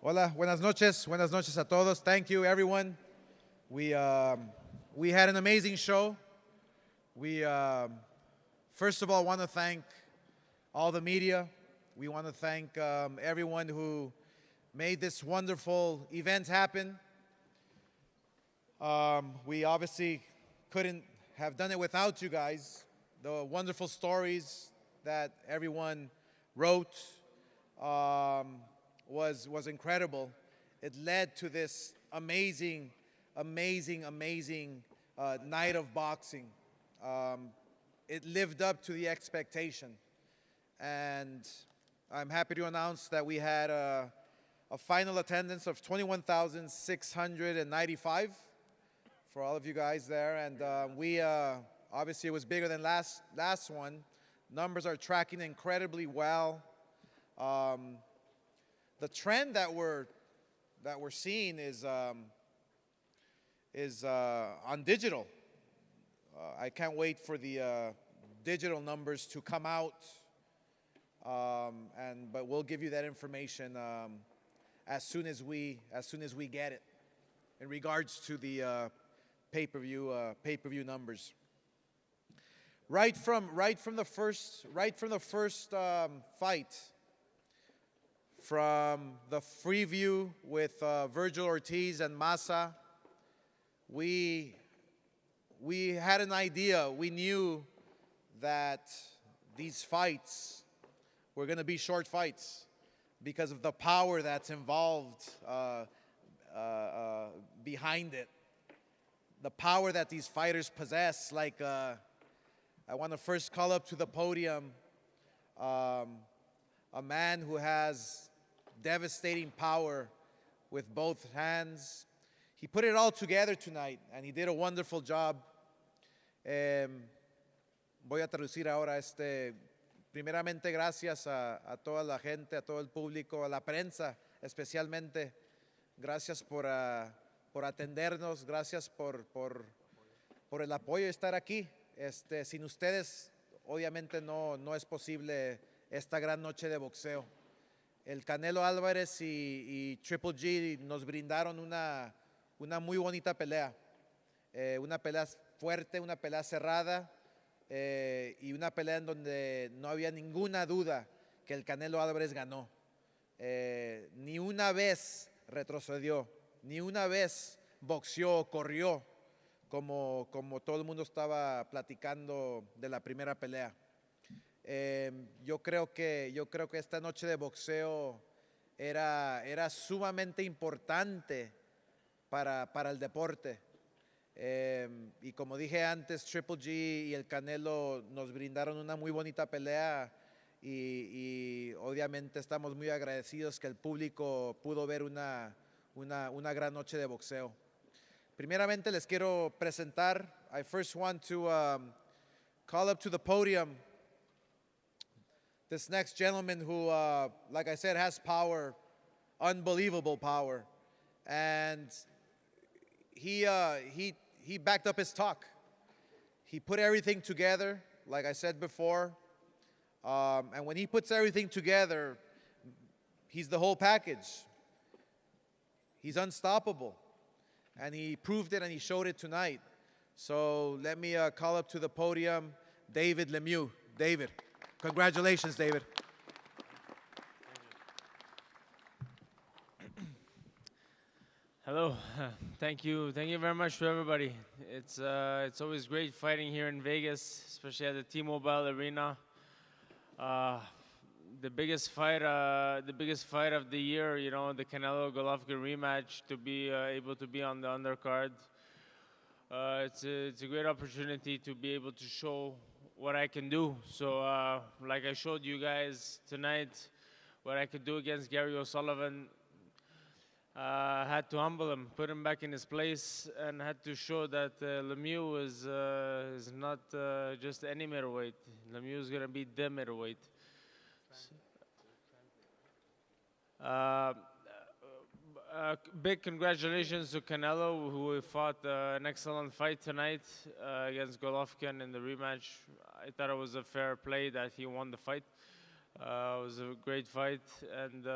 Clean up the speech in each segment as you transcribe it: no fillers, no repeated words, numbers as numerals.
Hola, buenas noches a todos. Thank you, everyone. We had an amazing show. We first of all want to thank all the media. We want to thank everyone who made this wonderful event happen. We obviously couldn't have done it without you guys. The wonderful stories that everyone wrote was incredible. It led to this amazing night of boxing. It lived up to the expectation. And I'm happy to announce that we had a final attendance of 21,695 for all of you guys there. And we obviously it was bigger than last one. Numbers are tracking incredibly well. The trend that we're seeing is on digital. I can't wait for the digital numbers to come out, but we'll give you that information as soon as we get it in regards to the pay-per-view numbers. Right from the first fight, from the Freeview with Virgil Ortiz and Massa, we had an idea. We knew that these fights were going to be short fights because of the power that's involved behind it. The power that these fighters possess. Like, I want to first call up to the podium a man who has devastating power with both hands. He put it all together tonight, and he did a wonderful job. Voy a traducir ahora. Primeramente, gracias a toda la gente, a todo el público, a la prensa especialmente. Gracias por atendernos, gracias por el apoyo de estar aquí. Sin ustedes, obviamente, no es posible esta gran noche de boxeo. El Canelo Alvarez y Triple G nos brindaron una muy bonita pelea. Una pelea fuerte, una pelea cerrada y una pelea en donde no había ninguna duda que el Canelo Álvarez ganó. Ni una vez retrocedió, ni una vez boxeó, corrió, como todo el mundo estaba platicando de la primera pelea. Yo creo que esta noche de boxeo era sumamente importante para el deporte. Y como dije antes, Triple G y el Canelo nos brindaron una muy bonita pelea y obviamente estamos muy agradecidos que el público pudo ver una gran noche de boxeo. Primeramente les quiero presentar. I first want to call up to the podium this next gentleman who, like I said, has power, unbelievable power, and he backed up his talk. He put everything together, like I said before, and when he puts everything together, he's the whole package. He's unstoppable, and he proved it and he showed it tonight. So let me call up to the podium David Lemeuix. David, congratulations, David. Hello, thank you very much to everybody. It's always great fighting here in Vegas, especially at the T-Mobile Arena. The biggest fight of the year, you know, the Canelo Golovkin rematch. To be able to be on the undercard, it's a great opportunity to be able to show what I can do. So, like I showed you guys tonight, what I could do against Gary O'Sullivan. Had to humble him, put him back in his place, and had to show that Lemeuix is not just any middleweight. Lemeuix is going to be the middleweight. Big congratulations to Canelo, who fought an excellent fight tonight against Golovkin in the rematch. I thought it was a fair play that he won the fight. It was a great fight, and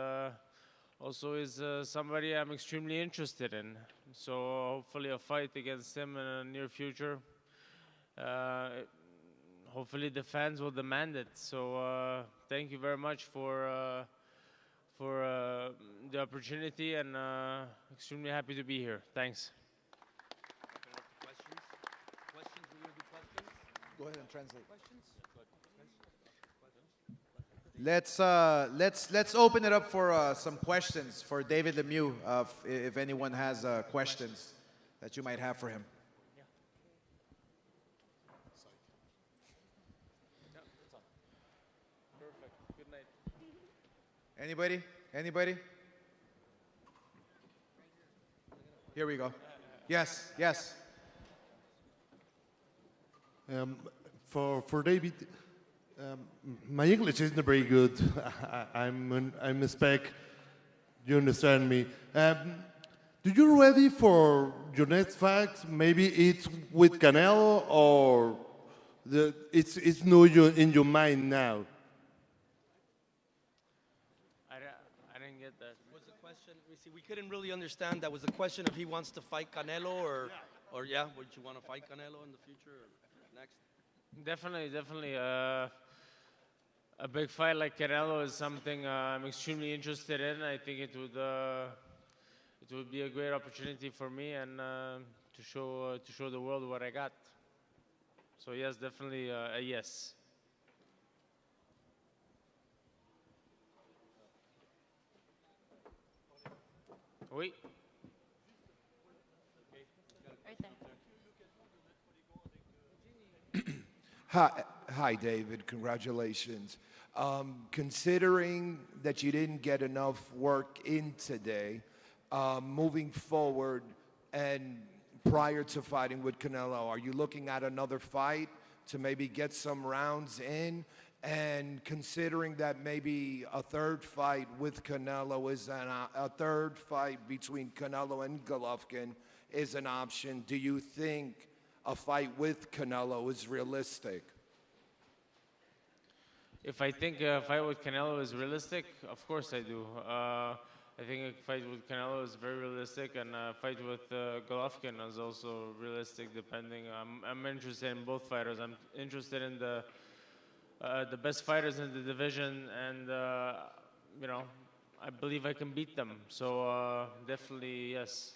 also is somebody I'm extremely interested in. So hopefully a fight against him in the near future. Hopefully the fans will demand it. So thank you very much for the opportunity, and extremely happy to be here. Thanks. Questions? Questions? We're going to do questions? Go ahead and translate. Questions? Let's open it up for some questions for David Lemeuix, if anyone has questions that you might have for him. Perfect. Good night. Anybody? Anybody? Here we go. Yes, yes. For David, my English isn't very good. I'm a spec. You understand me? Do you ready for your next fight? Maybe it's with Canelo, or it's new in your mind now? I didn't get that. Was the question, we couldn't really understand that. Was the question if he wants to fight Canelo, or yeah, would you want to fight Canelo in the future or next? Definitely. A big fight like Canelo is something I'm extremely interested in. I think it would be a great opportunity for me, and to show the world what I got. So yes, definitely a yes. Oui. Hi, David. Congratulations. Considering that you didn't get enough work in today, moving forward and prior to fighting with Canelo, are you looking at another fight to maybe get some rounds in? And considering that maybe a third fight with Canelo is a third fight between Canelo and Golovkin is an option, do you think a fight with Canelo is realistic? If I think a fight with Canelo is realistic, of course I do. I think a fight with Canelo is very realistic, and a fight with Golovkin is also realistic. Depending, I'm interested in both fighters. I'm interested in the best fighters in the division, and you know, I believe I can beat them. So definitely yes.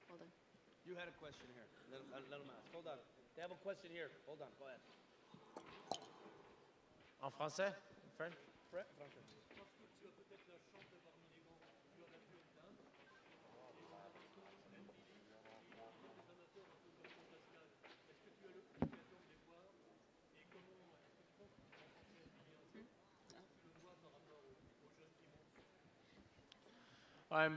Hold on. You had a question here. Let him ask. Hold on. They have a question here. Hold on. Go ahead. En français? French?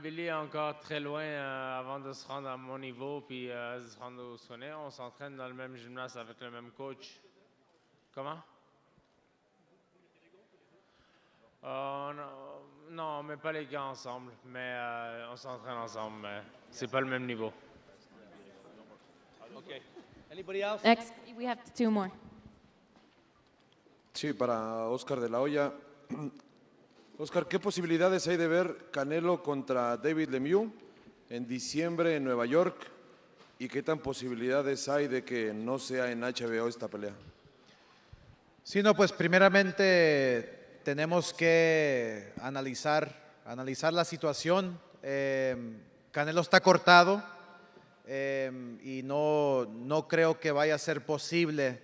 Billy est encore très loin avant de se rendre à mon niveau, puis de se rendre au sommet. On s'entraîne dans le même gymnase avec le même coach. Comment? Non, on met pas les gants ensemble, mais on s'entraîne ensemble, mais c'est pas le même niveau. Okay. Anybody else? Next, we have two more. Sí, para Oscar de la Hoya. Oscar, ¿qué posibilidades hay de ver Canelo contra David Lemeuix en diciembre en Nueva York? ¿Y qué tan posibilidades hay de que no sea en HBO esta pelea? Sí, no, pues primeramente tenemos que analizar la situación. Canelo está cortado y no creo que vaya a ser posible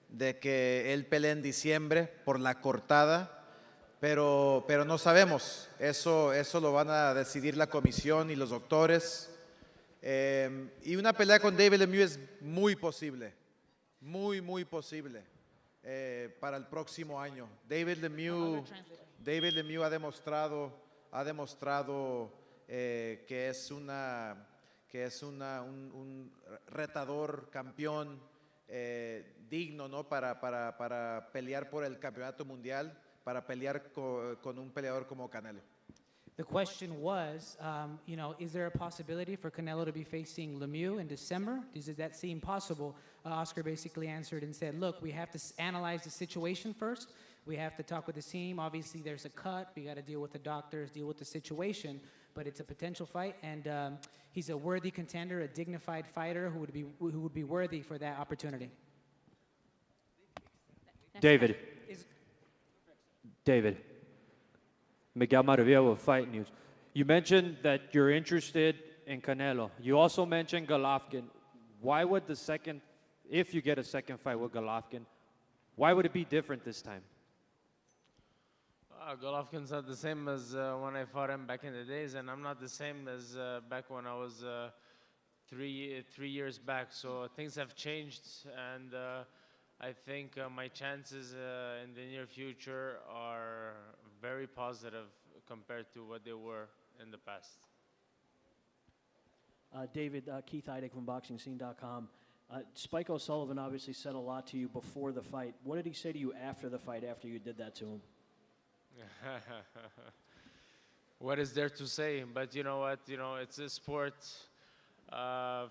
de que él pelee en diciembre por la cortada. Pero no sabemos, eso lo van a decidir la comisión y los doctores. Y una pelea con David Lemeuix es muy posible, muy posible para el próximo año. David Lemeuix ha demostrado que es un retador campeón digno, ¿no? para pelear por el campeonato mundial, para pelear con un peleador como Canelo. The question was, you know, is there a possibility for Canelo to be facing Lemeuix in December? Does that seem possible? Oscar basically answered and said, look, we have to analyze the situation first. We have to talk with the team. Obviously, there's a cut. We got to deal with the doctors, deal with the situation. But it's a potential fight, and he's a worthy contender, a dignified fighter who would be worthy for that opportunity. David. Miguel Maravilla with Fight News. You mentioned that you're interested in Canelo. You also mentioned Golovkin. Why would the second, if you get a second fight with Golovkin, why would it be different this time? Golovkin's not the same as when I fought him back in the days, and I'm not the same as back when I was 3 years back. So things have changed, and I think my chances in the near future are very positive compared to what they were in the past. David, Keith Heidick from BoxingScene.com. Spike O'Sullivan obviously said a lot to you before the fight. What did he say to you after the fight, after you did that to him? What is there to say? But you know what? You know, it's a sport. I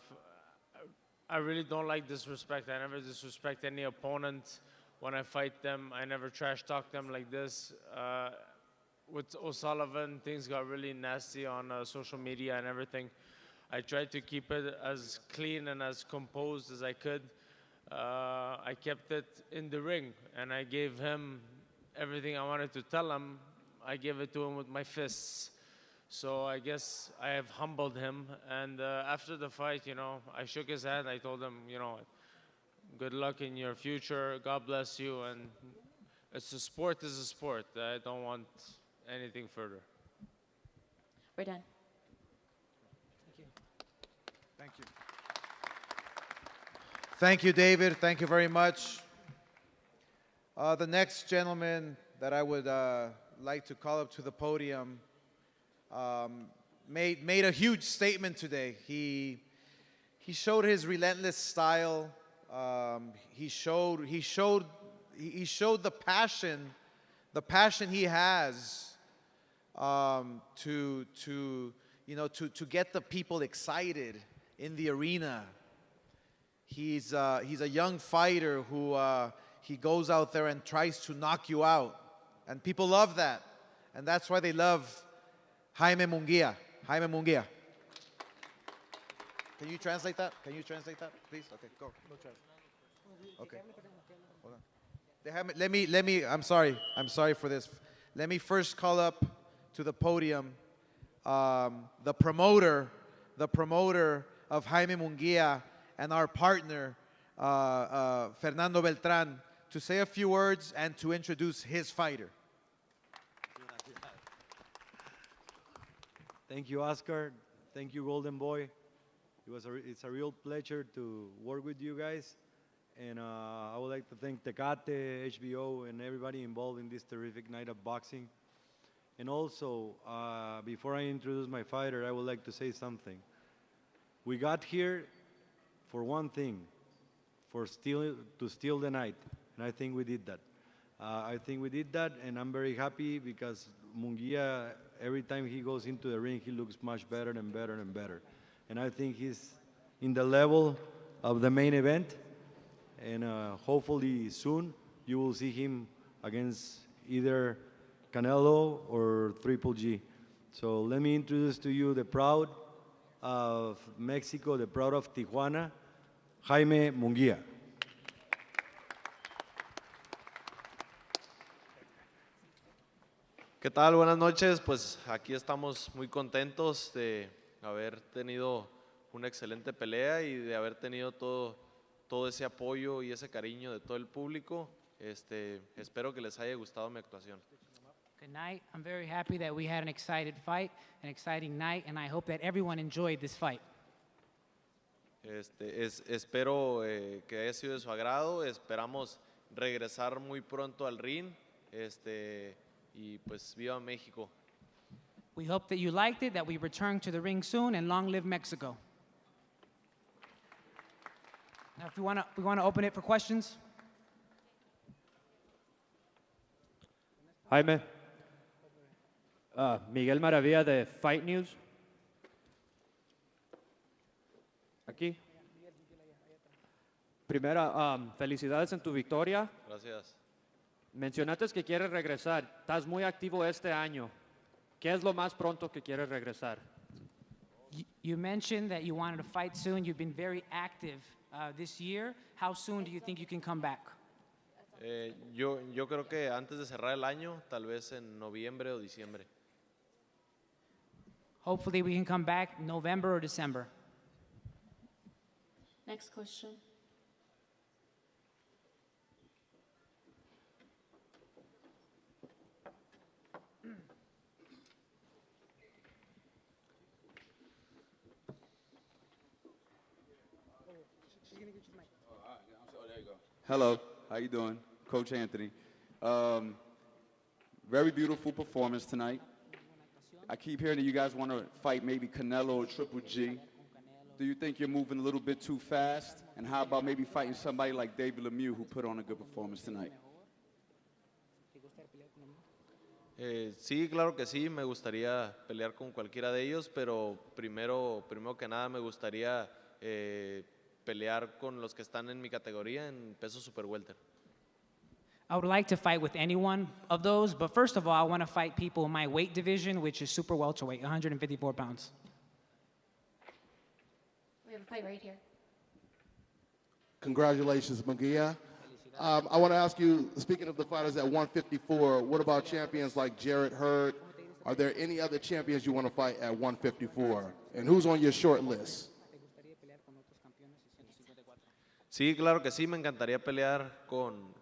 really don't like disrespect. I never disrespect any opponent when I fight them. I never trash talk them like this. With O'Sullivan, things got really nasty on social media and everything. I tried to keep it as clean and as composed as I could. I kept it in the ring, and I gave him everything I wanted to tell him. I gave it to him with my fists. So I guess I have humbled him. And after the fight, you know, I shook his hand. I told him, you know, good luck in your future. God bless you. And it's a sport is a sport. I don't want anything further. We're done. Thank you. Thank you, David. Thank you very much. The next gentleman that I would like to call up to the podium made a huge statement today. He showed his relentless style. He showed the passion he has to get the people excited in the arena. He's a young fighter who he goes out there and tries to knock you out, and people love that, and that's why they love Jaime Munguia. Jaime Munguia. Can you translate that? Can you translate that, please? Okay, go. Okay. Hold on. Let me. I'm sorry for this. Let me first call up to the podium the promoter of Jaime Munguia and our partner Fernando Beltran to say a few words and to introduce his fighter. Thank you, Oscar. Thank you, Golden Boy. It's a real pleasure to work with you guys. And I would like to thank Tecate, HBO, and everybody involved in this terrific night of boxing. And also, before I introduce my fighter, I would like to say something. We got here for one thing, to steal the night. And I think we did that. And I'm very happy because Munguia, every time he goes into the ring, he looks much better and better and better. And I think he's in the level of the main event. And hopefully soon you will see him against either Canelo or Triple G. So let me introduce to you the proud of Mexico, the proud of Tijuana, Jaime Munguia. ¿Qué tal? Buenas noches. Pues aquí estamos muy contentos de haber tenido una excelente pelea y de haber tenido todo ese apoyo y ese cariño de todo el público. Espero que les haya gustado mi actuación. Good night. I'm very happy that we had an exciting fight, an exciting night, and I hope that everyone enjoyed this fight. Espero que haya sido de su agrado. Esperamos regresar muy pronto al ring. Y pues viva México. We hope that you liked it, that we return to the ring soon, and long live Mexico. Now, if we want to open it for questions. Jaime, Miguel Maravilla de Fight News. Aquí. Primera, felicidades en tu victoria. Gracias. Mencionaste que quieres regresar. Estás muy activo este año. ¿Qué es lo más pronto que quieres regresar? You mentioned that you wanted to fight soon. You've been very active this year. How soon do you think you can come back? Yo creo que antes de cerrar el año, tal vez en noviembre o diciembre. Hopefully we can come back November or December. Next question. Hello, how you doing? Coach Anthony. Very beautiful performance tonight. I keep hearing that you guys want to fight maybe Canelo or Triple G. Do you think you're moving a little bit too fast? And how about maybe fighting somebody like David Lemieux who put on a good performance tonight? Sí, claro que sí, me gustaría pelear con cualquiera de ellos, pero primero que nada me gustaría pelear con los que están en mi categoría en peso super welter. I would like to fight with any one of those, but first of all, I want to fight people in my weight division, which is super welterweight, 154 pounds. We have a fight right here. Congratulations, Munguia. I want to ask you, speaking of the fighters at 154, what about champions like Jarrett Hurd? Are there any other champions you want to fight at 154? And who's on your short list? Sí, claro que sí, me encantaría pelear con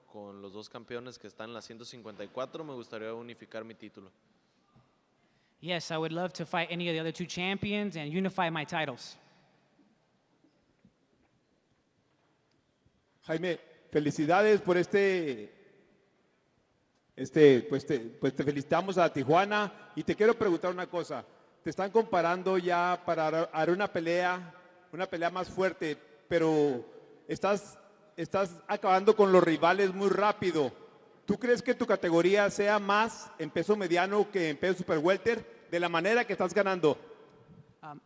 los dos campeones que están en la 154, me gustaría unificar mi título. Yes, I would love to fight any of the other two champions and unify my titles. Jaime, felicidades por pues te felicitamos a Tijuana y te quiero preguntar una cosa. Te están comparando ya para dar una pelea más fuerte, pero estás acabando con los rivales muy rápido. ¿Tú crees que tu categoría sea más en peso mediano que en peso super welter de la manera que estás ganando?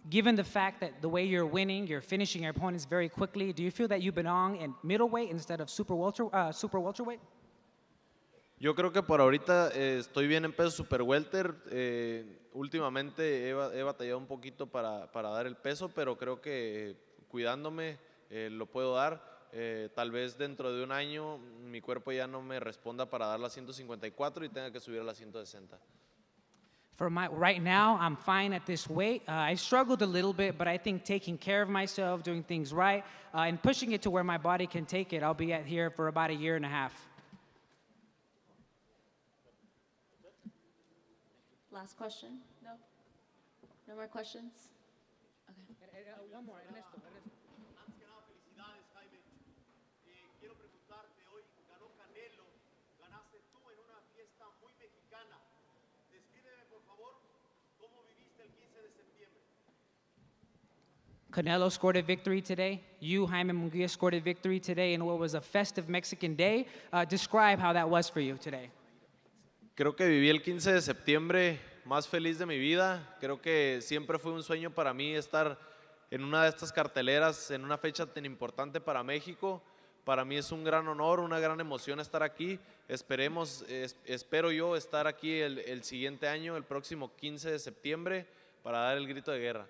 Given the fact that the way you're winning, you're finishing your opponents very quickly, do you feel that you belong in middleweight instead of super welterweight? Yo creo que por ahorita estoy bien en peso super welter. Últimamente he batallado un poquito para dar el peso, pero creo que cuidándome lo puedo dar. Tal vez dentro de un año mi cuerpo ya no me responda para dar la 154 y tenga que subir a la 160. Right now, I'm fine at this weight. I struggled a little bit, but I think taking care of myself, doing things right, and pushing it to where my body can take it, I'll be at here for about a year and a half. Last question? No? No more questions? Okay. One more, Ernesto. Antes que nada, felicidades, Jaime. Quiero preguntarte, hoy ganó Canelo, ganaste tú en una fiesta muy mexicana. Descríbeme, por favor, cómo viviste el 15 de septiembre. Canelo scored a victory today. You, Jaime Munguia, scored a victory today in what was a festive Mexican day. Describe how that was for you today. Creo que viví el 15 de septiembre más feliz de mi vida. Creo que siempre fue un sueño para mí estar en una de estas carteleras, en una fecha tan importante para México. Para mí es un gran honor, una gran emoción estar aquí. Espero yo estar aquí el siguiente año, el próximo 15 de septiembre, para dar el grito de guerra.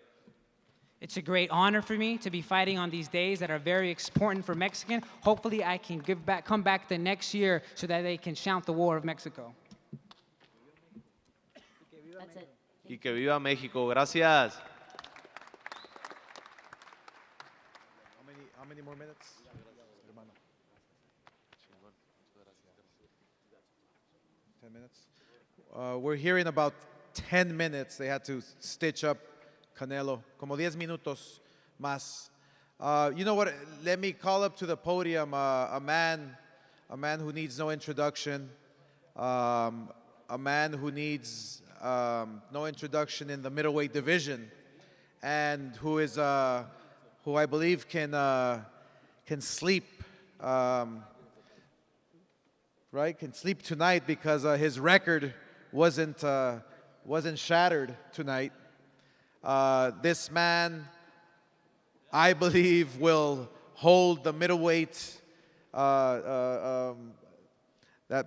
It's a great honor for me to be fighting on these days that are very important for Mexican. Hopefully I can come back the next year so that they can shout the war of Mexico. That's it. Y que viva México. Gracias. How many more minutes? 10 minutes. We're hearing about 10 minutes. They had to stitch up Canelo. Como 10 minutos más. You know what? Let me call up to the podium a man who needs no introduction. A man who needs no introduction in the middleweight division, and who I believe can sleep, right? Can sleep tonight because his record wasn't wasn't shattered tonight. This man, I believe, will hold the middleweight, that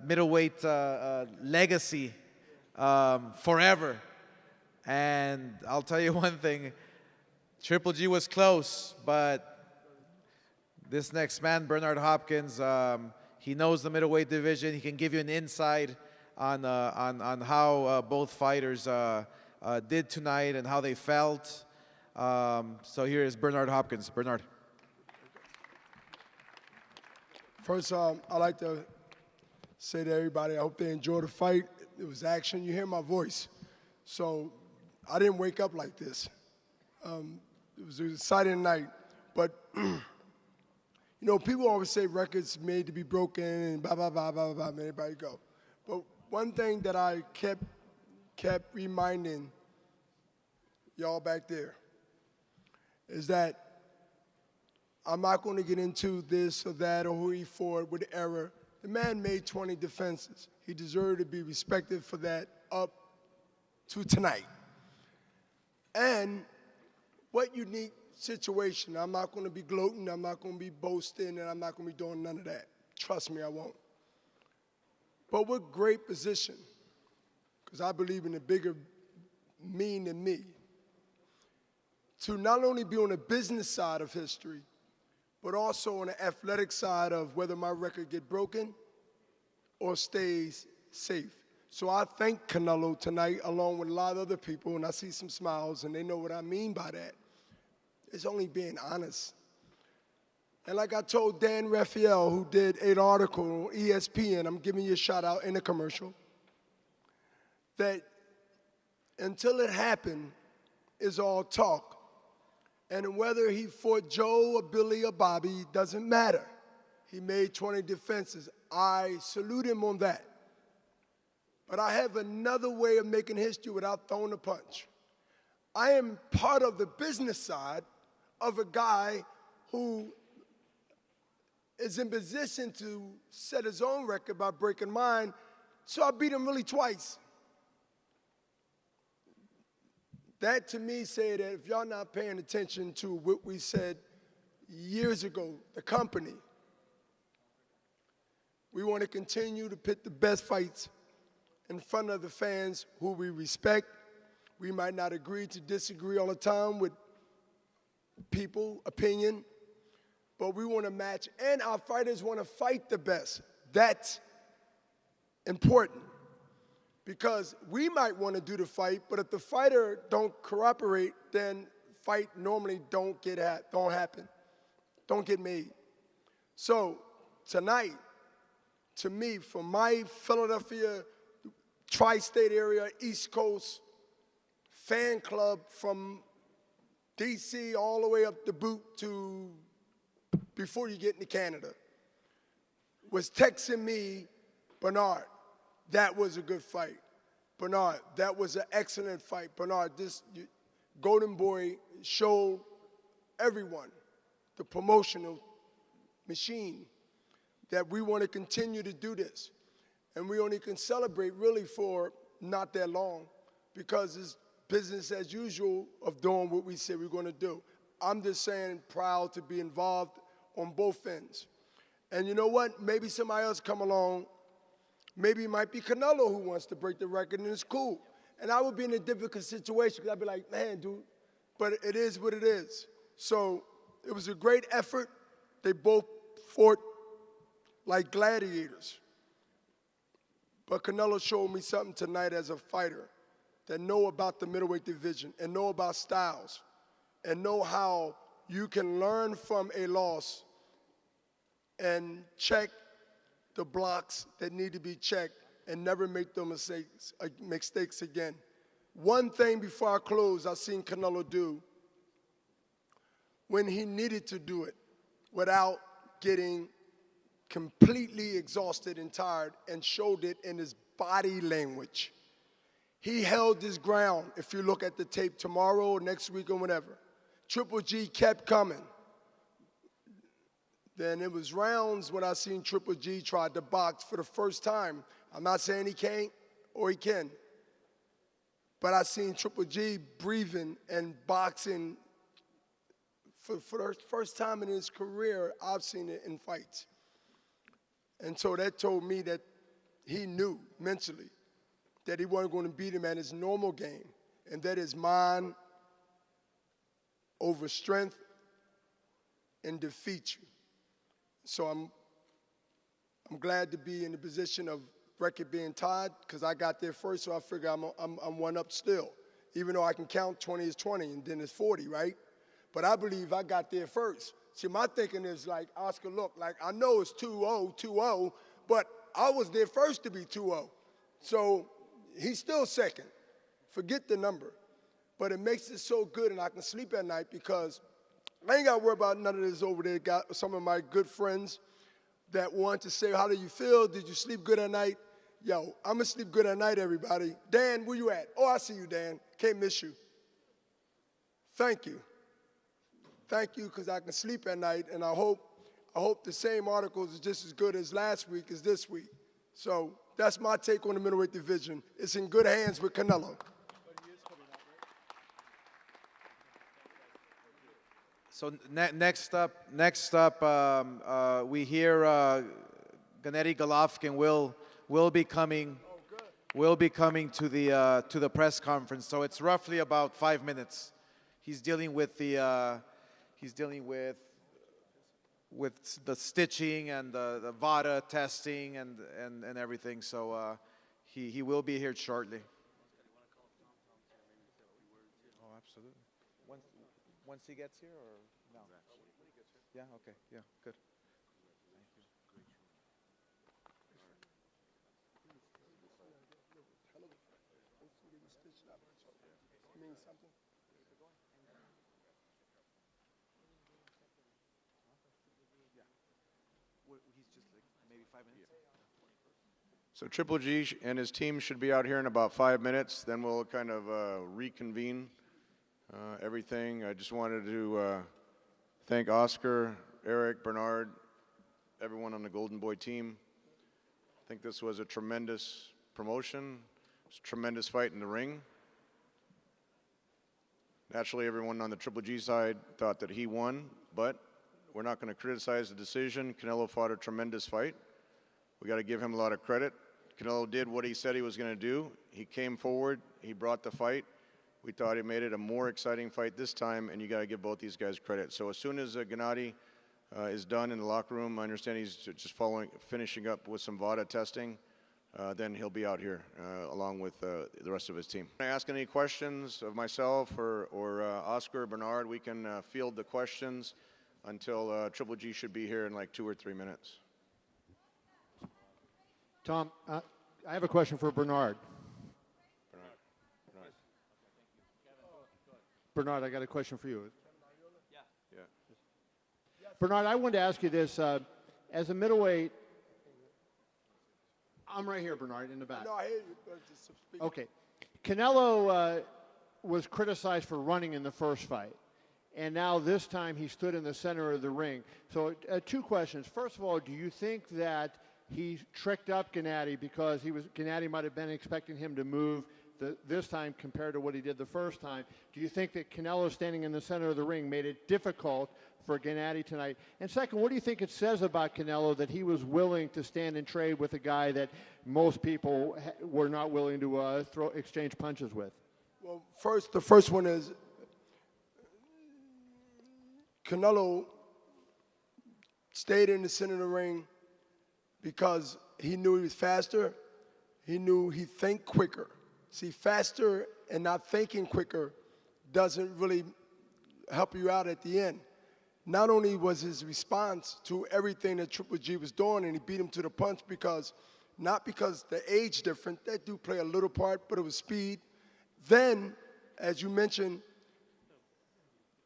middleweight legacy forever. And I'll tell you one thing, Triple G was close, but this next man, Bernard Hopkins, he knows the middleweight division. He can give you an insight on how both fighters did tonight and how they felt. So here is Bernard Hopkins. Bernard. First, I'd like to say to everybody, I hope they enjoyed the fight. It was action. You hear my voice. So I didn't wake up like this. It was an exciting night. But, you know, people always say records made to be broken and blah, blah, blah, blah, blah, and everybody go. But one thing that I kept reminding y'all back there is that I'm not going to get into this or that or who he fought with error. The man made 20 defenses. He deserved to be respected for that up to tonight. And what unique situation. I'm not going to be gloating. I'm not going to be boasting, and I'm not going to be doing none of that. Trust me, I won't. But what great position, because I believe in a bigger mean than me, to not only be on the business side of history, but also on the athletic side of whether my record get broken or stays safe. So I thank Canelo tonight, along with a lot of other people, and I see some smiles, and they know what I mean by that. It's only being honest. And like I told Dan Raphael, who did an article on ESPN, I'm giving you a shout out in the commercial, that until it happened, it's all talk. And whether he fought Joe or Billy or Bobby, doesn't matter. He made 20 defenses. I salute him on that. But I have another way of making history without throwing a punch. I am part of the business side of a guy who is in position to set his own record by breaking mine, so I beat him really twice. That to me said that if y'all not paying attention to what we said years ago, the company, we want to continue to put the best fights in front of the fans who we respect. We might not agree to disagree all the time with people, opinion, but we want to match, and our fighters want to fight the best. That's important. Because we might want to do the fight, but if the fighter don't cooperate, then fight normally don't happen, don't get made. So tonight, to me, from my Philadelphia, tri-state area, East Coast fan club, from D.C. all the way up the boot to before you get into Canada, was texting me, Bernard, that was a good fight. Bernard, that was an excellent fight. Bernard, this Golden Boy showed everyone, the promotional machine, that we want to continue to do this. And we only can celebrate really for not that long, because it's business as usual of doing what we said we're going to do. I'm just saying proud to be involved on both ends. And you know what? Maybe somebody else come along. Maybe it might be Canelo who wants to break the record, and it's cool. And I would be in a difficult situation because I'd be like, man, dude, but it is what it is. So it was a great effort. They both fought like gladiators. But Canelo showed me something tonight as a fighter that know about the middleweight division and know about styles and know how you can learn from a loss and check the blocks that need to be checked and never make those mistakes again. One thing before I close, I've seen Canelo do when he needed to do it without getting completely exhausted and tired, and showed it in his body language. He held his ground. If you look at the tape tomorrow or next week or whatever, Triple G kept coming. Then it was rounds when I seen Triple G try to box for the first time. I'm not saying he can't or he can, but I seen Triple G breathing and boxing for the first time in his career. I've seen it in fights. And so that told me that he knew mentally that he wasn't going to beat him at his normal game, and that is mind over strength and defeat you. So I'm glad to be in the position of record being tied, because I got there first, so I figure I'm one up still. Even though I can count 20 is 20 and then it's 40, right? But I believe I got there first. See, my thinking is like, Oscar, look, like I know it's 2-0, 2-0, but I was there first to be 2-0. So he's still second. Forget the number. But it makes it so good, and I can sleep at night because I ain't got to worry about none of this over there. Got some of my good friends that want to say, how do you feel? Did you sleep good at night? Yo, I'm going to sleep good at night, everybody. Dan, where you at? Oh, I see you, Dan. Can't miss you. Thank you. Thank you, because I can sleep at night, and I hope the same articles are just as good as last week as this week. So that's my take on the middleweight division. It's in good hands with Canelo. So next up, we hear Gennady Golovkin will be coming to the press conference. So it's roughly about 5 minutes. He's dealing with the stitching and the VADA testing and everything. So he will be here shortly. Oh, absolutely. Once he gets here, or no? Yeah. Okay. Yeah. Good. So Triple G and his team should be out here in about 5 minutes. Then we'll kind of reconvene everything. I just wanted to thank Oscar, Eric, Bernard, everyone on the Golden Boy team. I think this was a tremendous promotion. It was a tremendous fight in the ring. Naturally, everyone on the Triple G side thought that he won, but we're not going to criticize the decision. Canelo fought a tremendous fight. We got to give him a lot of credit. Canelo did what he said he was going to do. He came forward. He brought the fight. We thought he made it a more exciting fight this time, and you got to give both these guys credit. So as soon as Gennady is done in the locker room, I understand he's just finishing up with some VADA testing, then he'll be out here along with the rest of his team. Can I ask any questions of myself or Oscar or Bernard? We can field the questions until Triple G should be here in like 2 or 3 minutes. Tom, I have a question for Bernard. Bernard, I got a question for you. Yeah. Bernard, I wanted to ask you this. As a middleweight, I'm right here, Bernard, in the back. No, I hear you. Okay. Canelo was criticized for running in the first fight. And now this time he stood in the center of the ring. So 2 questions. First of all, do you think that he tricked up Gennady because Gennady might have been expecting him to move this time compared to what he did the first time? Do you think that Canelo standing in the center of the ring made it difficult for Gennady tonight? And second, what do you think it says about Canelo that he was willing to stand and trade with a guy that most people were not willing to exchange punches with? Well, the first one is Canelo stayed in the center of the ring because he knew he was faster. He knew he'd think quicker. See, faster and not thinking quicker doesn't really help you out at the end. Not only was his response to everything that Triple G was doing, and he beat him to the punch not because the age different, that do play a little part, but it was speed. Then, as you mentioned,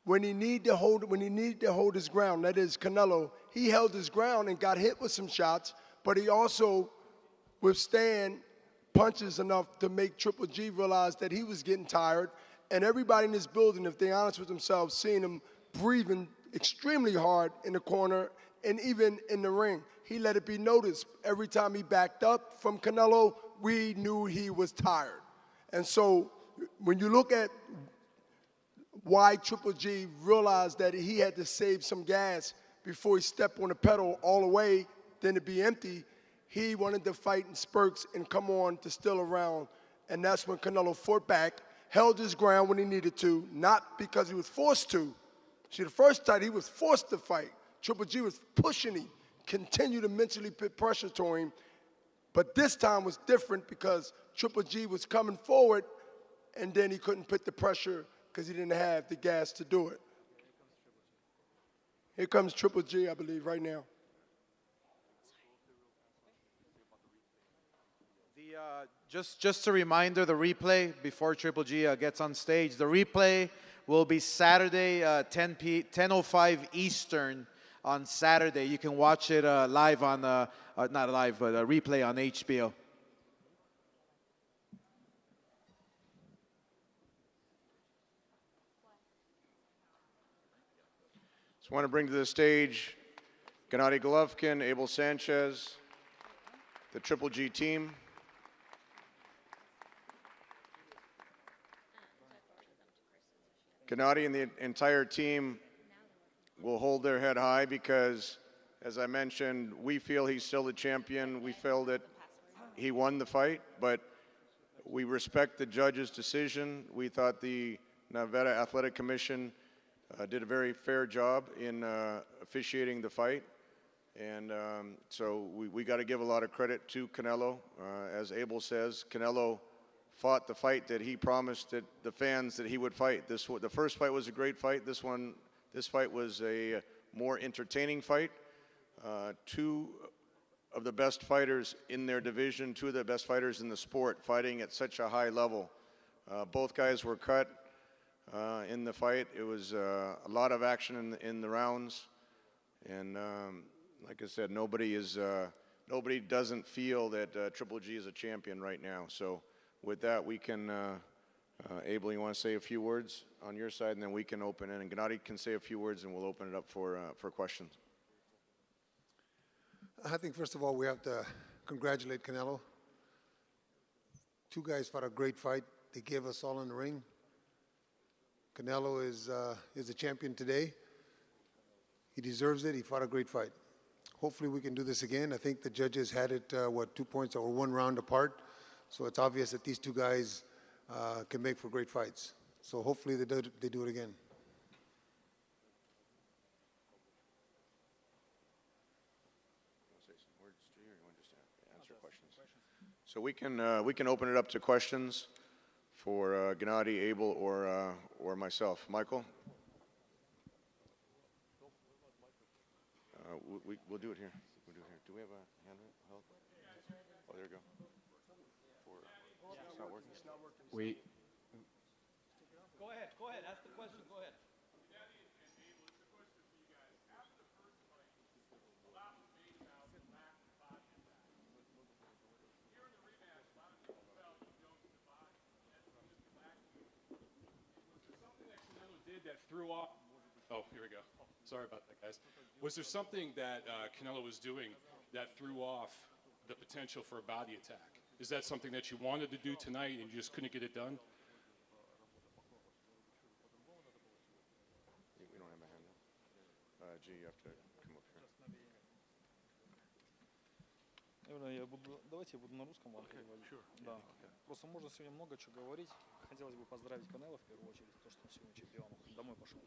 when he needed to hold his ground, that is Canelo, he held his ground and got hit with some shots, but he also withstand punches enough to make Triple G realize that he was getting tired. And everybody in this building, if they're honest with themselves, seeing him breathing extremely hard in the corner and even in the ring. He let it be noticed. Every time he backed up from Canelo, we knew he was tired. And so when you look at why Triple G realized that he had to save some gas before he stepped on the pedal all the way, then to be empty, he wanted to fight in spurts and come on to still around. And that's when Canelo fought back, held his ground when he needed to, not because he was forced to. See, the first time he was forced to fight. Triple G was pushing him, continued to mentally put pressure to him. But this time was different because Triple G was coming forward, and then he couldn't put the pressure because he didn't have the gas to do it. Here comes Triple G, I believe, right now. Just a reminder, the replay before Triple G gets on stage. The replay will be Saturday, 10:05 Eastern on Saturday. You can watch it live on, not live, but a replay on HBO. I want to bring to the stage Gennady Golovkin, Abel Sanchez, the Triple G team. Gennady and the entire team will hold their head high because, as I mentioned, we feel he's still the champion. We feel that he won the fight, but we respect the judge's decision. We thought the Nevada Athletic Commission did a very fair job in officiating the fight. And so we got to give a lot of credit to Canelo. As Abel says, Canelo fought the fight that he promised that the fans that he would fight. The first fight was a great fight. This fight was a more entertaining fight. Two of the best fighters in their division, two of the best fighters in the sport, fighting at such a high level. Both guys were cut in the fight. It was a lot of action in the rounds, and like I said, nobody doesn't feel that Triple G is a champion right now. So with that, we can, Abel, you want to say a few words on your side, and then we can open it, and Gennady can say a few words, and we'll open it up for questions. I think, first of all, we have to congratulate Canelo. Two guys fought a great fight. They gave us all in the ring. Canelo is a champion today. He deserves it. He fought a great fight. Hopefully we can do this again. I think the judges had it, 2 points or 1 round apart. So it's obvious that these two guys can make for great fights. So hopefully they do it again. So we can open it up to questions for Gennady, Abel, or myself. Michael? We'll do it here. Do we have a hand held? Oh, there we go. It's not working. Go ahead. Ask the question. Go ahead. That threw off. Oh, here we go. Sorry about that, guys. Was there something that Canelo was doing that threw off the potential for a body attack? Is that something that you wanted to do tonight and you just couldn't get it done? We don't have a hand up. G, you have to come up here. Давайте я буду на русском вам говорить. Да. Просто можно сегодня много чего говорить. Хотелось бы поздравить Канело в первую очередь, то, что он сегодня чемпион. Домой пошел.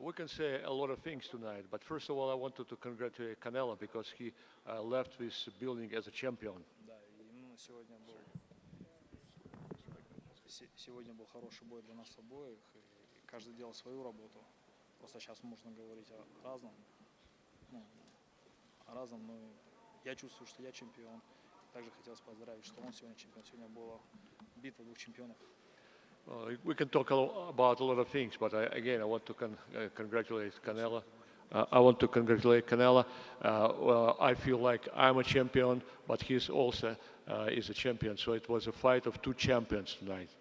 We can say a lot of things tonight, but first of all, I wanted to congratulate Canelo because he left this building as a champion. Да, именно сегодня был хороший бой для нас обоих, и каждый делал свою работу. Просто сейчас можно говорить о разном, но я чувствую, что я чемпион. Также хотелось поздравить, что он сегодня чемпион. Сегодня была битва двух чемпионов. We can talk about a lot of things, but I want to congratulate Canelo. I want to congratulate Canelo. I feel like I'm a champion, but he's also is a champion. So it was a fight of two champions tonight.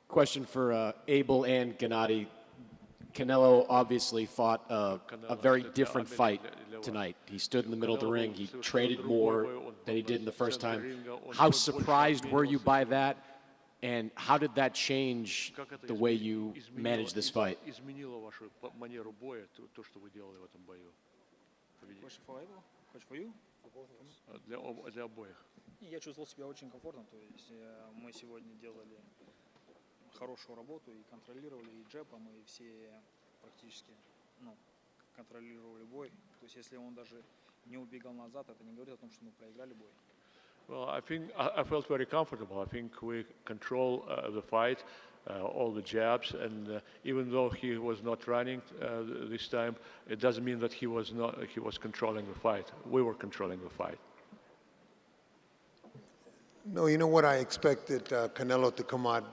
Question for Abel and Gennady. Canelo obviously fought a very different fight tonight. He stood in the middle of the ring. He traded more than he did in the first time. How surprised were you by that? And how did that change the way you managed this fight? Изменило вашу манеру боя, то, что вы делали в этом бою? Хоть for you? Для обоих. Я чувствовал себя очень комфортно, то есть мы сегодня делали хорошую работу и контролировали и джебом, и все практически контролировали бой. То есть если он даже не убегал назад, это не говорит о том, что мы проиграли бой. Well, I think I felt very comfortable. I think we control the fight, all the jabs, and even though he was not running this time, it doesn't mean that he was controlling the fight. We were controlling the fight. No, you know what? I expected Canelo to come out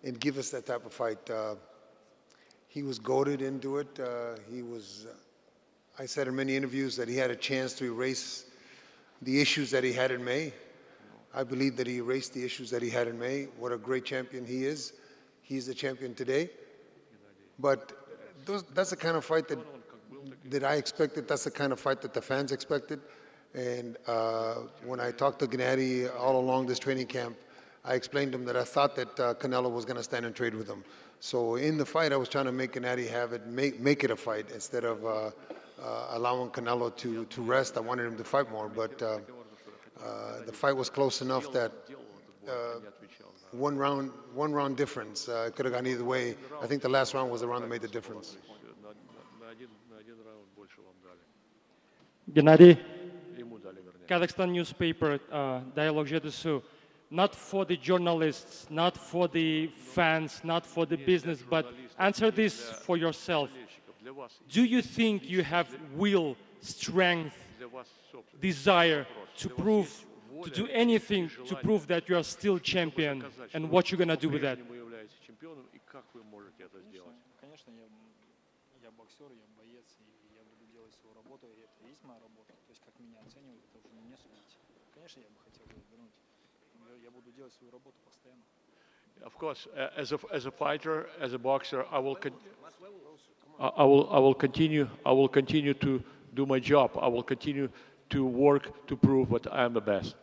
and give us that type of fight. He was goaded into it. I said in many interviews that he had a chance to erase the issues that he had in May. I believe that he erased the issues that he had in May. What a great champion he is. He's the champion today. But that's the kind of fight that I expected. That's the kind of fight that the fans expected. And when I talked to Gennady all along this training camp, I explained to him that I thought that Canelo was going to stand and trade with him. So in the fight, I was trying to make Gennady have it, make it a fight instead of allowing Canelo to rest. I wanted him to fight more, but the fight was close enough that one round difference. It could have gone either way. I think the last round was the round that made the difference. Gennady, Kazakhstan newspaper, Dialogue GDSU. Not for the journalists, not for the fans, not for the business, but answer this for yourself. Do you think you have will, strength, desire to do anything to prove that you are still champion, and what you're going to do with that? Конечно, я боксер, я боец, и я буду делать свою работу, и это и есть моя работа. То есть, как меня оценивают, это уже не мне судить. Конечно, я бы хотел вернуть. Я буду делать свою работу постоянно. Of course, as a fighter, as a boxer, I will continue to do my job. I will continue to work to prove that I am the best.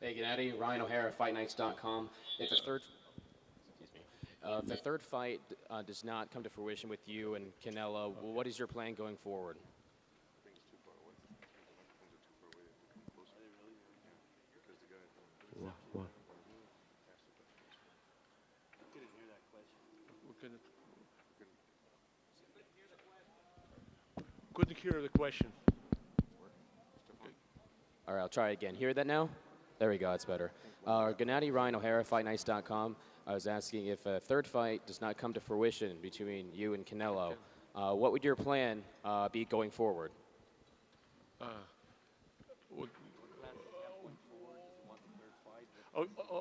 Hey, Gennady, Ryan O'Hara, FightNights.com. If the third fight does not come to fruition with you and Canelo, what is your plan going forward? Couldn't hear the question. All right, I'll try again. Hear that now? There we go, it's better. Gennady, Ryan O'Hara, FightNights.com. I was asking if a third fight does not come to fruition between you and Canelo, what would your plan be going forward?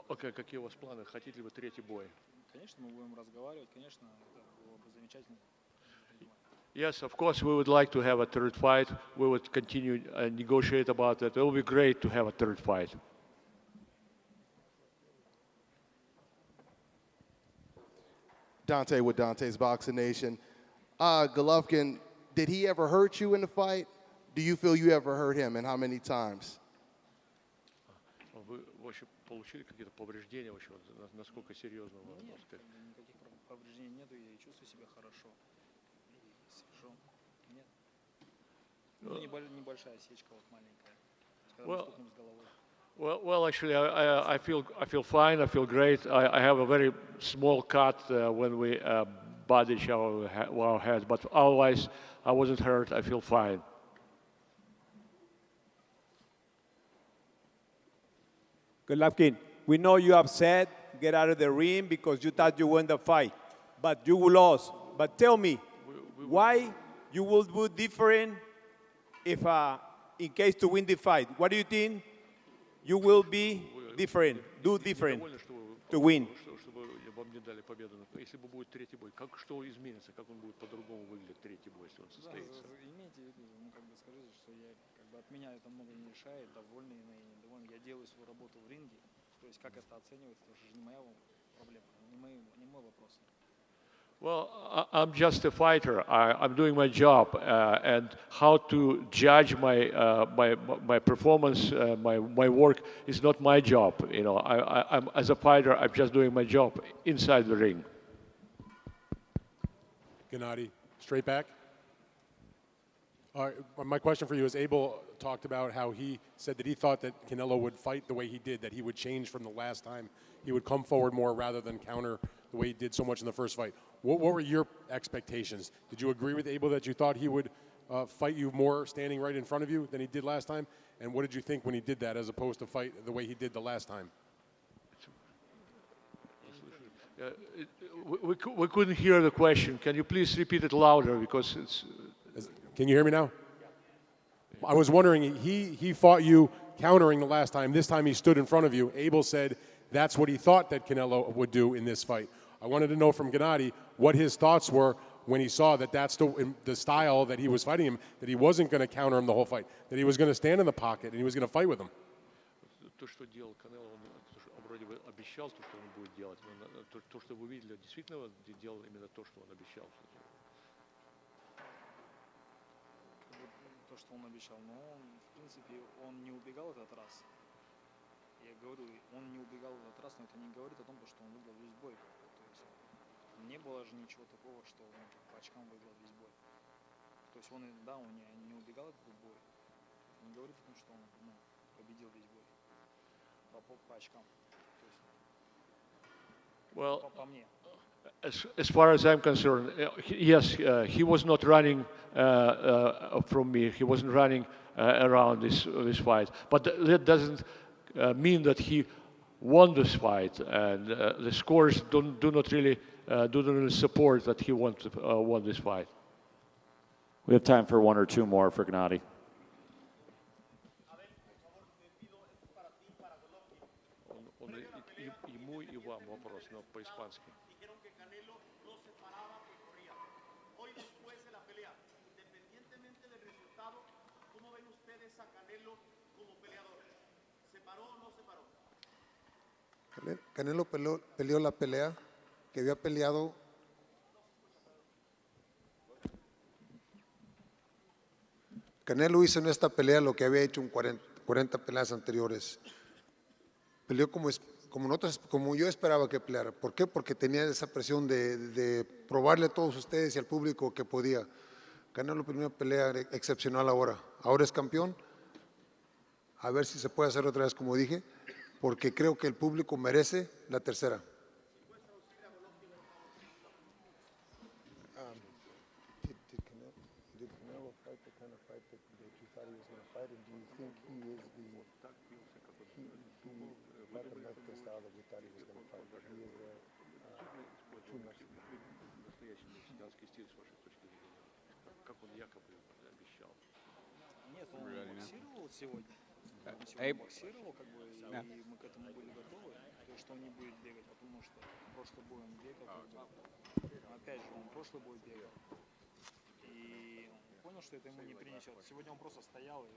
Okay, какие у вас планы? Хотите ли вы третий бой? Конечно, мы будем разговаривать, конечно, это было бы замечательно. Yes, of course, we would like to have a third fight. We would continue negotiate about it. It will be great to have a third fight. Dante with Dante's Boxing Nation. Golovkin, did he ever hurt you in the fight? Do you feel you ever hurt him, and how many times? Вы вообще получили какие-то повреждения вообще? Насколько серьезно? Нет, никаких повреждений нету, я чувствую себя хорошо. Сижу. Нет. Небольшая сечка вот маленькая. Когда мы стукнули с головой. Well, actually, I feel fine. I feel great. I have a very small cut when we butted each our heads, but otherwise, I wasn't hurt. I feel fine. Golovkin, we know you're upset. Get out of the ring because you thought you won the fight, but you lost. But tell me, why you will do different if, in case to win the fight? What do you think? You will be different, do different to win. Если бы будет третий бой, что изменится, как он будет по-другому выглядеть третий бой, если он состоится? Имейте в виду, скажите, что я от меня это много не решает, довольный и недовольный. Я делаю свою работу в ринге, то есть как это оценивается, это уже не моя проблема, не мой вопрос. Well, I'm just a fighter. I'm doing my job, and how to judge my performance, my work is not my job. You know, I'm as a fighter, I'm just doing my job inside the ring. Gennady, straight back. My question for you is, Abel talked about how he said that he thought that Canelo would fight the way he did, that he would change from the last time. He would come forward more rather than counter the way he did so much in the first fight. What were your expectations? Did you agree with Abel that you thought he would fight you more standing right in front of you than he did last time? And what did you think when he did that as opposed to fight the way he did the last time? We couldn't hear the question. Can you please repeat it louder, because it's... Can you hear me now? I was wondering, he fought you countering the last time. This time he stood in front of you. Abel said that's what he thought that Canelo would do in this fight. I wanted to know from Gennady what his thoughts were when he saw that that's the style that he was fighting him, that he wasn't going to counter him the whole fight, that he was going to stand in the pocket and he was going to fight with him. То, что делал Канело, он вроде бы обещал, что он будет делать. То, что вы видели, действительно делал именно то, что он обещал. То, что он обещал, но он, в принципе, он не убегал этот раз. Я говорю, он не убегал этот раз, но это не говорит о том, что он выиграл весь бой. То есть не было же ничего такого, что он по очкам выиграл весь бой. То есть он, да, он не убегал этот бой. Это не говорит о том, что он победил весь бой. По очкам. Well, по мне. As far as I'm concerned, yes, he was not running from me. He wasn't running around this fight. But that doesn't mean that he won this fight. And the scores do not really support that he won this fight. We have time for one or two more for Gennady. Ему и вам вопрос, но по-испански. Canelo peleó la pelea que había peleado. Canelo hizo en esta pelea lo que había hecho en 40 peleas anteriores. Peleó como yo esperaba que peleara. ¿Por qué? Porque tenía esa presión de probarle a todos ustedes y al público que podía. Canelo primera pelea excepcional ahora. Ahora es campeón. A ver si se puede hacer otra vez como dije, porque creo que el público merece la tercera. Did Canelo fight the kind of fight that you thought he was going to fight, and do you think he is the style that we thought he was going to fight? But he is too much. Нет, он боксировал сегодня. Он сегодня боксировал, как бы, и мы к этому были готовы, то есть, что он не будет бегать, потому что прошлый бой он бегал, опять же, он прошлый бой бегал. И он понял, что это ему не принесет. Сегодня он просто стоял, и,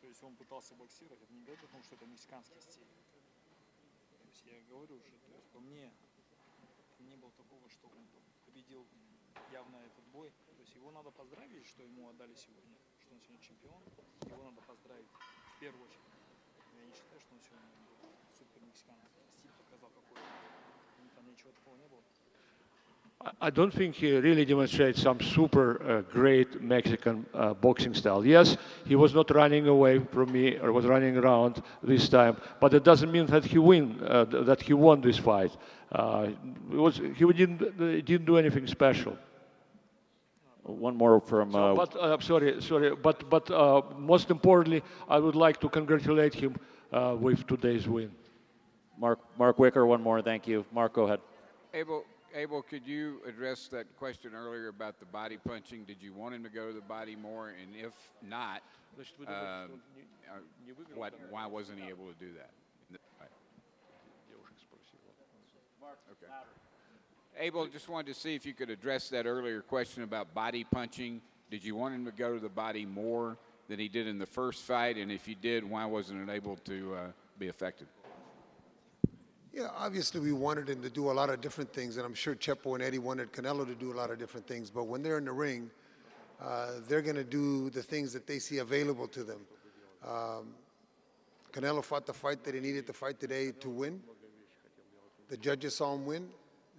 то есть он пытался боксировать, это не говорит о том, что это мексиканский стиль. То есть я говорю уже, то есть по мне не было такого, что он победил явно этот бой. То есть его надо поздравить, что ему отдали сегодня, что он сегодня чемпион. Его надо поздравить в первую очередь. Я не считаю, что он сегодня был супер мексиканский стиль показал какой-то. Там ничего такого не было. I don't think he really demonstrates some super great Mexican boxing style. Yes, he was not running away from me or was running around this time, but it doesn't mean that he won this fight. He didn't do anything special. One more from. But most importantly, I would like to congratulate him with today's win. Mark Wicker, one more. Thank you. Mark, go ahead. Abel, could you address that question earlier about the body punching? Did you want him to go to the body more? And if not, why wasn't he able to do that? Okay. Abel, just wanted to see if you could address that earlier question about body punching. Did you want him to go to the body more than he did in the first fight? And if you did, why wasn't it able to be effective? Yeah, obviously we wanted him to do a lot of different things, and I'm sure Chepo and Eddy wanted Canelo to do a lot of different things, but when they're in the ring, they're going to do the things that they see available to them. Canelo fought the fight that he needed to fight today to win. The judges saw him win.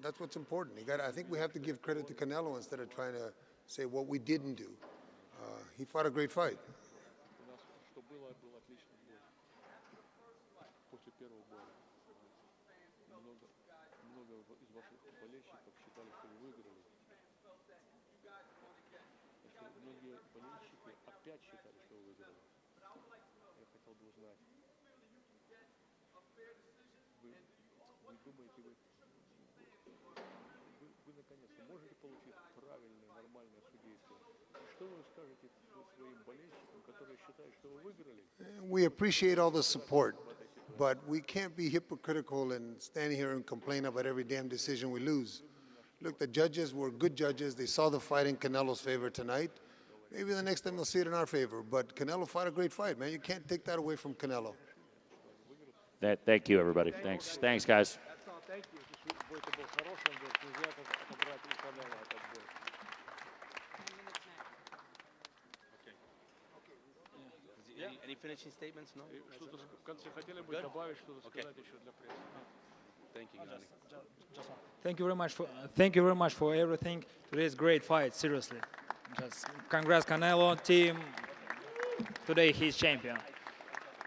That's what's important. I think we have to give credit to Canelo instead of trying to say what we didn't do. He fought a great fight. We appreciate all the support, but we can't be hypocritical and stand here and complain about every damn decision we lose. Look, the judges were good judges. They saw the fight in Canelo's favor tonight. Maybe the next time they'll see it in our favor, but Canelo fought a great fight, man. You can't take that away from Canelo. Thank you, everybody. Thanks. Thanks, guys. Any finishing statements? No? Good? Okay. Thank you, Gennady. Thank you very much for everything. Today's great fight, seriously. Just congrats Canelo team. Today he's champion.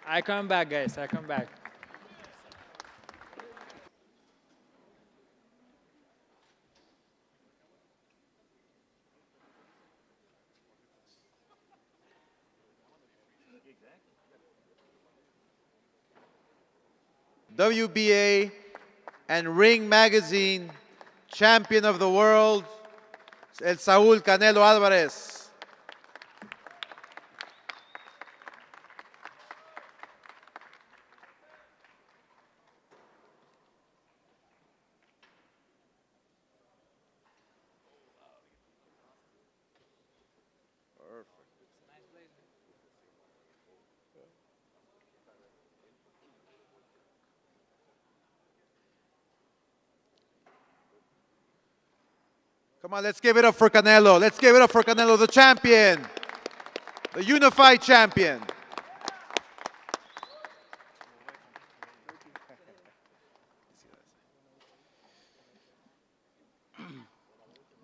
I come back, guys. I come back. WBA and Ring Magazine champion of the world, el Saul Canelo Alvarez. Come on, let's give it up for Canelo. Let's give it up for Canelo, the champion, the unified champion.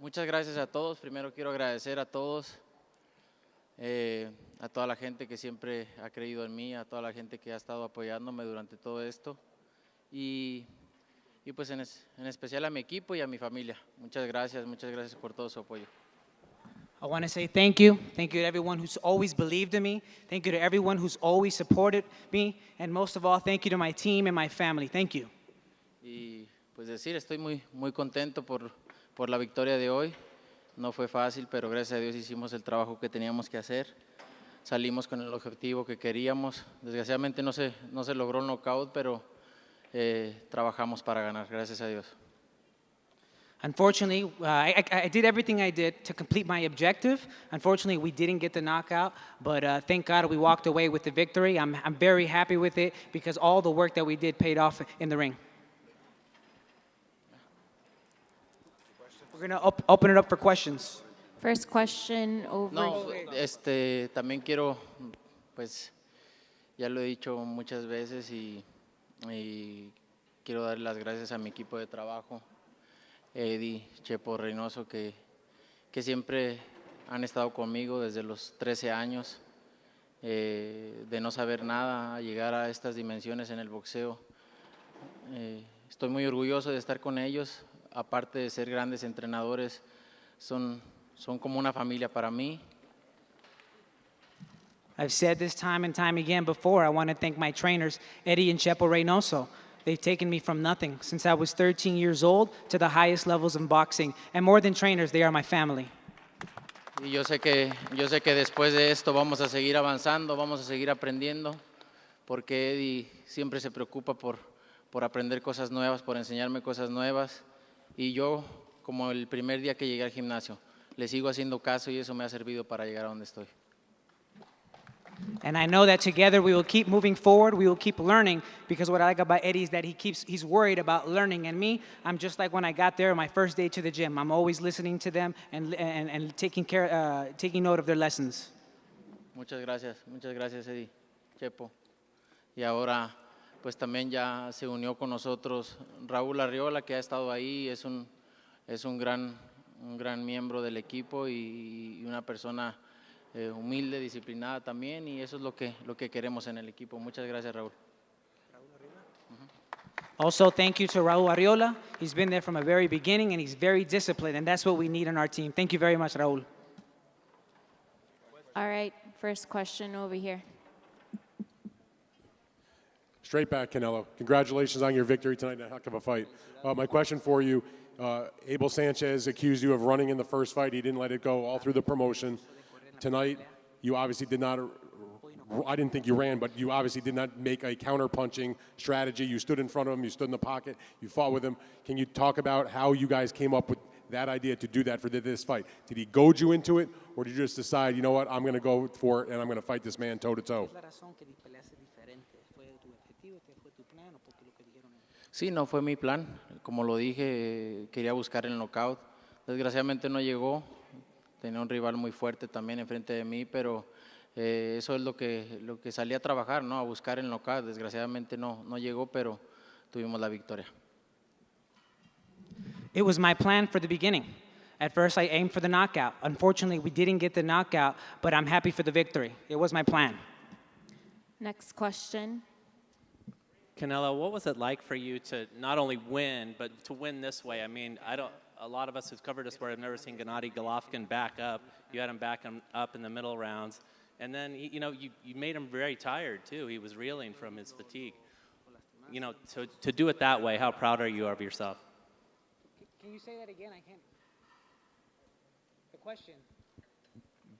Muchas gracias a todos. Primero quiero agradecer a todos, a toda la gente que siempre ha creído en mí, a toda la gente que ha estado apoyándome durante todo esto. Y pues en especial a mi equipo y a mi familia. Muchas gracias por todo su apoyo. I want to say thank you. Thank you to everyone who's always believed in me. Thank you to everyone who's always supported me. And most of all, thank you to my team and my family. Thank you. Y pues decir, estoy muy contento por la victoria de hoy. No fue fácil, pero gracias a Dios hicimos el trabajo que teníamos que hacer. Salimos con el objetivo que queríamos. Desgraciadamente no se logró el knockout, pero trabajamos para ganar, gracias a Dios. Unfortunately, I did everything I did to complete my objective. Unfortunately, we didn't get the knockout, but thank God we walked away with the victory. I'm very happy with it because all the work that we did paid off in the ring. We're going to open it up for questions. First question over No, también quiero, pues, ya lo he dicho muchas veces y quiero dar las gracias a mi equipo de trabajo, Eddy, Chepo, Reynoso, que siempre han estado conmigo desde los 13 años, de no saber nada, a llegar a estas dimensiones en el boxeo. Estoy muy orgulloso de estar con ellos, aparte de ser grandes entrenadores, son como una familia para mí. I've said this time and time again before. I want to thank my trainers, Eddy and Chepo Reynoso. They've taken me from nothing since I was 13 years old to the highest levels in boxing. And more than trainers, they are my family. Y yo sé que después de esto vamos a seguir avanzando, vamos a seguir aprendiendo, porque Eddy siempre se preocupa por aprender cosas nuevas, por enseñarme cosas nuevas. Y yo, como el primer día que llegué al gimnasio, le sigo haciendo caso y eso me ha servido para llegar a donde estoy. And I know that together we will keep moving forward, we will keep learning, because what I like about Eddy is that he's worried about learning. And me, I'm just like when I got there, my first day to the gym. I'm always listening to them and taking note of their lessons. Muchas gracias Eddy, Chepo. Y ahora pues también ya se unió con nosotros Raúl Arriola, que ha estado ahí, es un gran miembro del equipo y una persona humilde, disciplinada también, y eso es lo que queremos en el equipo. Muchas gracias, Raúl. Also, thank you to Raúl Arriola. He's been there from a very beginning, and he's very disciplined, and that's what we need in our team. Thank you very much, Raúl. All right, first question over here. Straight back, Canelo. Congratulations on your victory tonight in a heck of a fight. My question for you, Abel Sanchez accused you of running in the first fight. He didn't let it go all through the promotion. Tonight, you obviously did not, I didn't think you ran, but you obviously did not make a counter-punching strategy. You stood in front of him, you stood in the pocket, you fought with him. Can you talk about how you guys came up with that idea to do that for this fight? Did he goad you into it, or did you just decide, you know what, I'm going to go for it and I'm going to fight this man toe-to-toe? Sí, no fue mi plan. Como lo dije, quería buscar el knockout. Desgraciadamente no llegó. Tenía un rival muy fuerte también enfrente de mí, pero eso es lo que salí a trabajar, ¿no? A buscar el knockout. Desgraciadamente no llegó, pero tuvimos la victoria. It was my plan for the beginning. At first, I aimed for the knockout. Unfortunately, we didn't get the knockout, but I'm happy for the victory. It was my plan. Next question. Canelo, what was it like for you to not only win, but to win this way? I mean, a lot of us who've covered this sport have never seen Gennady Golovkin back up. You had him back up in the middle rounds. And then, you made him very tired, too. He was reeling from his fatigue. To do it that way, how proud are you of yourself? Can you say that again? I can't. The question.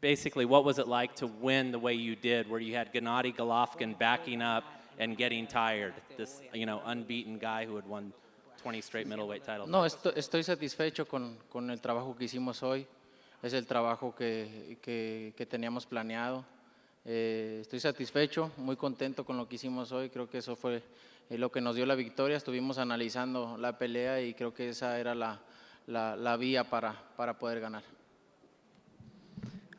Basically, what was it like to win the way you did, where you had Gennady Golovkin backing up and getting tired, this unbeaten guy who had won 20 straight middleweight titles? No, estoy satisfecho con el trabajo que hicimos hoy. Es el trabajo que teníamos planeado. Estoy satisfecho, muy contento con lo que hicimos hoy. Creo que eso fue lo que nos dio la victoria. Estuvimos analizando la pelea y creo que esa era la vía para poder ganar.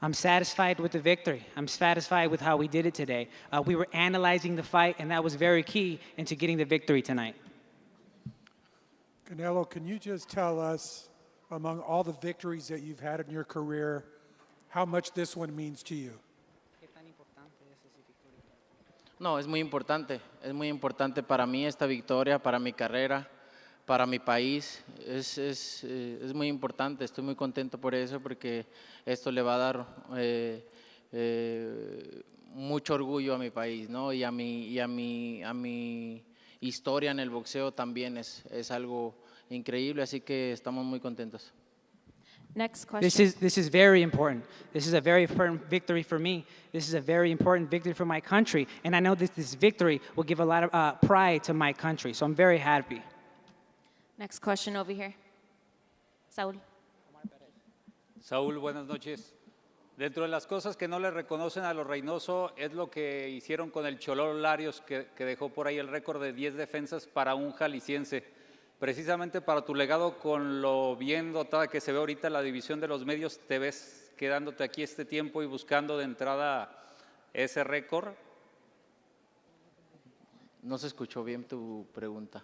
I'm satisfied with the victory. I'm satisfied with how we did it today. We were analyzing the fight, and that was very key into getting the victory tonight. Canelo, can you just tell us, among all the victories that you've had in your career, how much this one means to you? No, es muy importante para mí esta victoria, para mi carrera, para mi país. Es muy importante, estoy muy contento por eso, porque esto le va a dar mucho orgullo a mi país, ¿no? Y a mi historia en el boxeo también es algo increíble, así que estamos muy contentos. Next question. This is very important. This is a very important victory for me. This is a very important victory for my country, and I know that this victory will give a lot of pride to my country, so I'm very happy. Next question over here. Saul. Saúl, buenas noches. Dentro de las cosas que no le reconocen a los Reynoso es lo que hicieron con el Chololo Larios, que dejó por ahí el récord de 10 defensas para un jalisciense. Precisamente para tu legado, con lo bien dotada que se ve ahorita la división de los medios, ¿te ves quedándote aquí este tiempo y buscando de entrada ese récord? No se escuchó bien tu pregunta.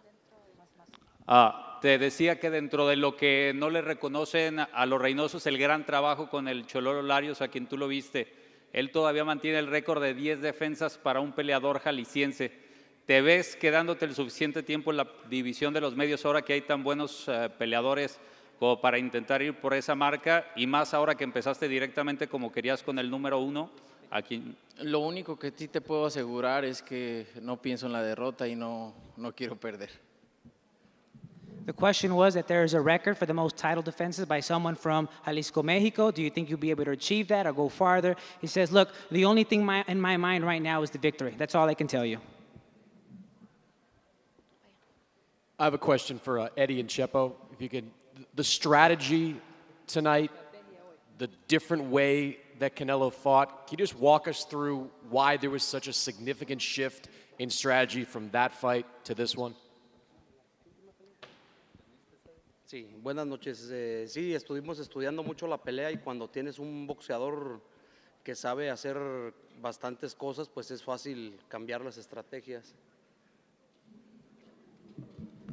Te decía que dentro de lo que no le reconocen a los Reynosos el gran trabajo con el Chololo Larios, a quien tú lo viste, él todavía mantiene el récord de 10 defensas para un peleador jalisciense. ¿Te ves quedándote el suficiente tiempo en la división de los medios ahora que hay tan buenos peleadores como para intentar ir por esa marca, y más ahora que empezaste directamente como querías con el número 1? Lo único que sí te puedo asegurar es que no pienso en la derrota y no quiero perder. The question was that there is a record for the most title defenses by someone from Jalisco, Mexico. Do you think you'll be able to achieve that or go farther? He says, look, the only thing in my mind right now is the victory. That's all I can tell you. I have a question for Eddy and Chepo. If you could, the strategy tonight, the different way that Canelo fought. Can you just walk us through why there was such a significant shift in strategy from that fight to this one? Sí, buenas noches. Sí, estuvimos estudiando mucho la pelea y cuando tienes un boxeador que sabe hacer bastantes cosas, pues es fácil cambiar las estrategias.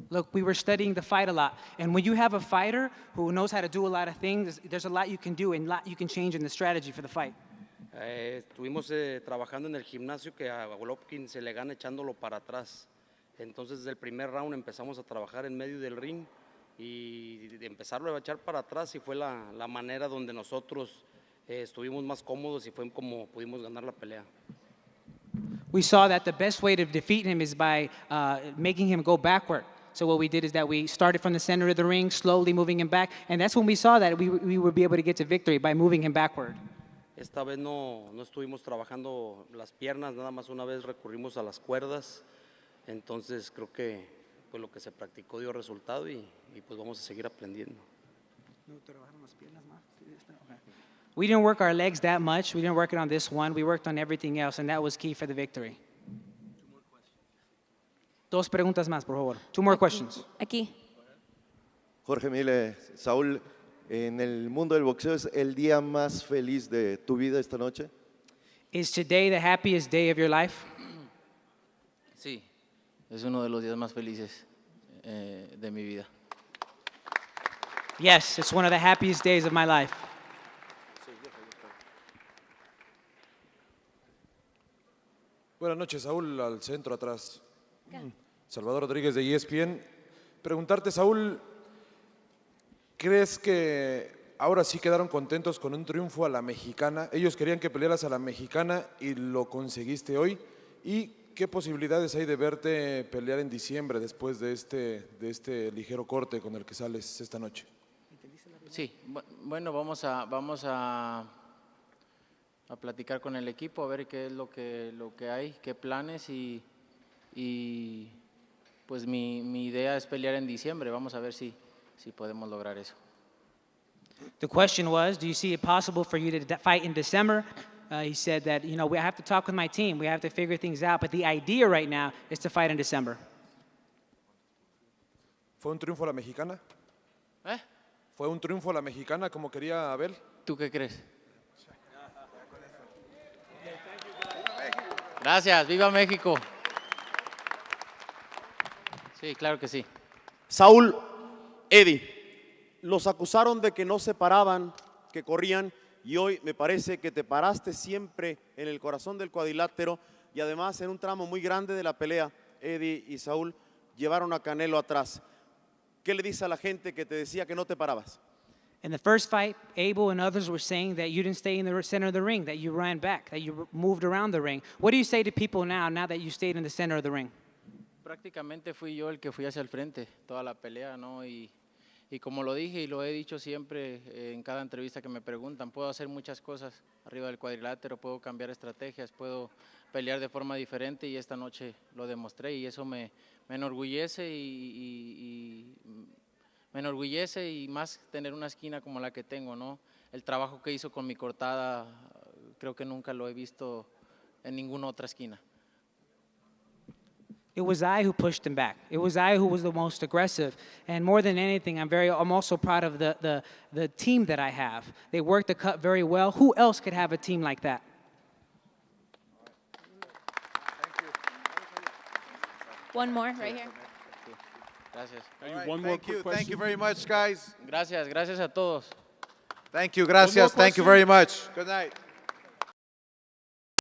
Look, we were studying the fight a lot. And when you have a fighter who knows how to do a lot of things, there's a lot you can do and a lot you can change in the strategy for the fight. Estuvimos trabajando en el gimnasio que a Golovkin se le gana echándolo para atrás. Entonces, desde el primer round empezamos a trabajar en medio del ring y de empezarlo a echar para atrás y fue la manera donde nosotros estuvimos más cómodos y fue como pudimos ganar la pelea. We saw that the best way to defeat him is by making him go backward. So what we did is that we started from the center of the ring, slowly moving him back, and that's when we saw that we would be able to get to victory by moving him backward. Esta vez no estuvimos trabajando las piernas, nada más una vez recurrimos a las cuerdas, entonces creo que pues lo que se practicó dio resultado y pues vamos a seguir aprendiendo. We didn't work our legs that much. We didn't work it on this one. We worked on everything else, and that was key for the victory. Dos preguntas más, por favor. Two more questions. Aquí. Jorge Mile, Saúl, en el mundo del boxeo, ¿es el día más feliz de tu vida esta noche? Is today the happiest day of your life? Sí, es uno de los días más felices de mi vida. Yes, it's one of the happiest days of my life. Buenas noches, Saúl, al centro atrás. Salvador Rodríguez de ESPN. Preguntarte, Saúl, ¿crees que ahora sí quedaron contentos con un triunfo a la mexicana? Ellos querían que pelearas a la mexicana y lo conseguiste hoy. ¿Y qué posibilidades hay de verte pelear en diciembre después de este ligero corte con el que sales esta noche? Sí, bueno, vamos a platicar con el equipo, a ver qué es lo que hay, qué planes y pues mi idea es pelear en diciembre. Vamos a ver si podemos lograr eso. The question was, do you see it possible for you to fight in December? He said that, we have to talk with my team. We have to figure things out. But the idea right now is to fight in December. ¿Fue un triunfo a la mexicana? ¿Fue un triunfo a la mexicana como quería Abel? ¿Tú qué crees? Gracias, viva México. Sí, claro que sí. Saúl, Eddy, los acusaron de que no se paraban, que corrían, y hoy me parece que te paraste siempre en el corazón del cuadrilátero y además en un tramo muy grande de la pelea, Eddy y Saúl llevaron a Canelo atrás. ¿Qué le dices a la gente que te decía que no te parabas? In the first fight, Abel and others were saying that you didn't stay in the center of the ring, that you ran back, that you moved around the ring. What do you say to people now that you stayed in the center of the ring? Prácticamente fui yo el que fui hacia el frente toda la pelea, ¿no? Y como lo dije y lo he dicho siempre en cada entrevista que me preguntan, puedo hacer muchas cosas arriba del cuadrilátero, puedo cambiar estrategias, puedo pelear de forma diferente y esta noche lo demostré y eso me enorgullece me enorgullece y más tener una esquina como la que tengo, ¿no? El trabajo que hizo con mi cortada creo que nunca lo he visto en ninguna otra esquina. It was I who pushed him back. It was I who was the most aggressive. And more than anything, I'm also proud of the team that I have. They worked the cut very well. Who else could have a team like that? One more right here. Gracias. Thank you very much, guys. Gracias a todos. Thank you, gracias. Thank you very much. Good night.